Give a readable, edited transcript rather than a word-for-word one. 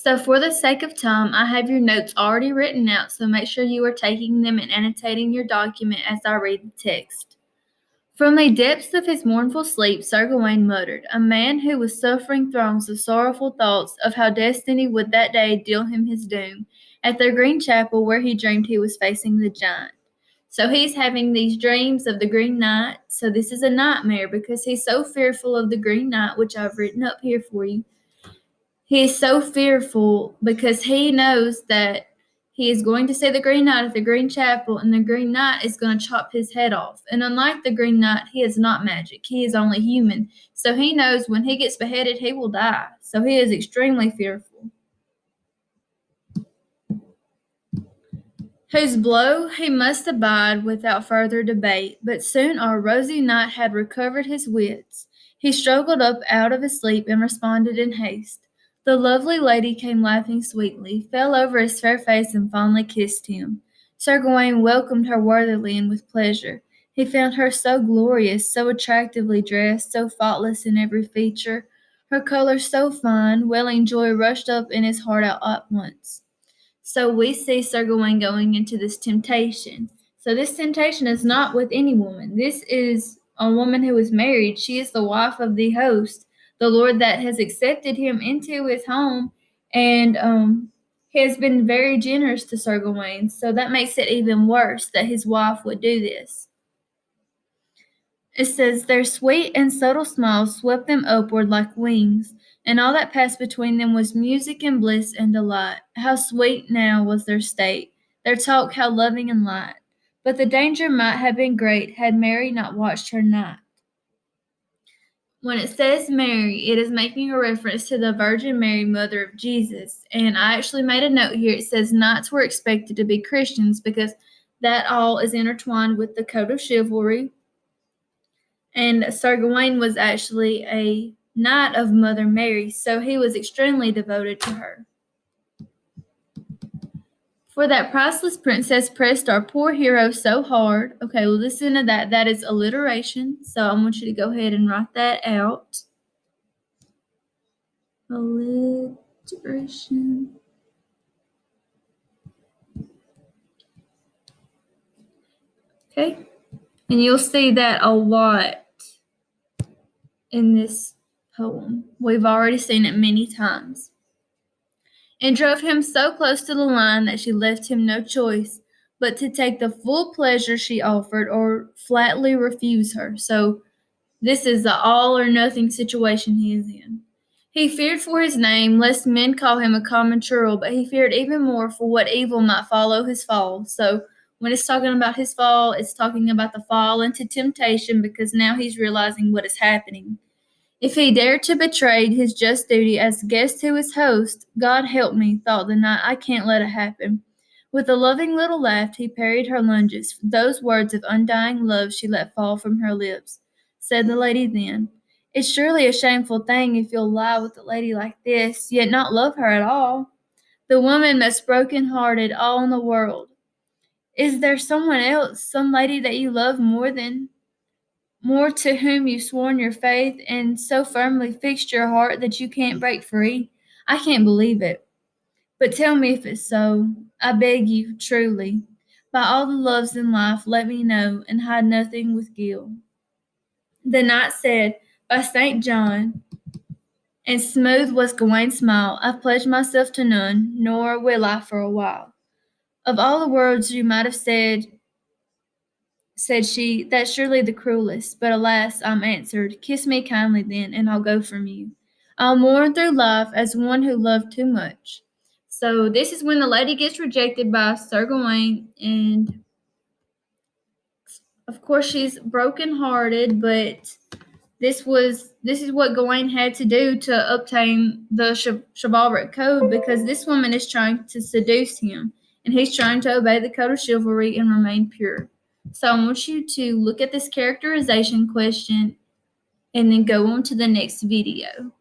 So for the sake of time, I have your notes already written out, so make sure you are taking them and annotating your document as I read the text. From the depths of his mournful sleep, Sir Gawain muttered, a man who was suffering throngs of sorrowful thoughts of how destiny would that day deal him his doom, at the Green Chapel where he dreamed he was facing the giant. So he's having these dreams of the Green Knight. So this is a nightmare because he's so fearful of the Green Knight, which I've written up here for you. He is so fearful because he knows that he is going to see the Green Knight at the Green Chapel, and the Green Knight is going to chop his head off. And unlike the Green Knight, he is not magic. He is only human. So he knows when he gets beheaded, he will die. So he is extremely fearful. Whose blow he must abide without further debate. But soon our rosy knight had recovered his wits. He struggled up out of his sleep and responded in haste. The lovely lady came laughing sweetly, fell over his fair face and fondly kissed him. Sir Gawain welcomed her worthily and with pleasure. He found her so glorious, so attractively dressed, so faultless in every feature, her color so fine, welling joy rushed up in his heart at once. So we see Sir Gawain going into this temptation. So this temptation is not with any woman. This is a woman who is married. She is the wife of the host, the Lord that has accepted him into his home, and he has been very generous to Sir Gawain. So that makes it even worse that his wife would do this. It says, their sweet and subtle smiles swept them upward like wings, and all that passed between them was music and bliss and delight. How sweet now was their state, their talk how loving and light. But the danger might have been great had Mary not watched her knight. When it says Mary, it is making a reference to the Virgin Mary, mother of Jesus. And I actually made a note here. It says knights were expected to be Christians because that all is intertwined with the code of chivalry. And Sir Gawain was actually a knight of Mother Mary, so he was extremely devoted to her. For that priceless princess pressed our poor hero so hard. Okay, listen to that. That is alliteration, so I want you to go ahead and write that out. Alliteration. Okay, and you'll see that a lot in this poem. We've already seen it many times. And drove him so close to the line that she left him no choice but to take the full pleasure she offered or flatly refuse her. So this is the all or nothing situation he is in. He feared for his name, lest men call him a common churl, but he feared even more for what evil might follow his fall. So when it's talking about his fall, it's talking about the fall into temptation because now he's realizing what is happening. If he dared to betray his just duty as guest to his host, God help me, thought the knight, I can't let it happen. With a loving little laugh, he parried her lunges. Those words of undying love she let fall from her lips. Said the lady then, it's surely a shameful thing if you'll lie with a lady like this, yet not love her at all. The woman most broken-hearted all in the world. Is there someone else, some lady that you love more to whom you've sworn your faith and so firmly fixed your heart that you can't break free? I can't believe it. But tell me if it's so. I beg you, truly. By all the loves in life, let me know, and hide nothing with guilt. The knight said, by St. John, and smooth was Gawain's smile, I've pledged myself to none, nor will I for a while. Of all the words you might have said she, that's surely the cruelest. But alas, I'm answered, kiss me kindly then, and I'll go from you. I'll mourn through life as one who loved too much. So this is when the lady gets rejected by Sir Gawain, and of course she's brokenhearted, but this is what Gawain had to do to obtain the chivalric code because this woman is trying to seduce him, and he's trying to obey the code of chivalry and remain pure. So I want you to look at this characterization question and then go on to the next video.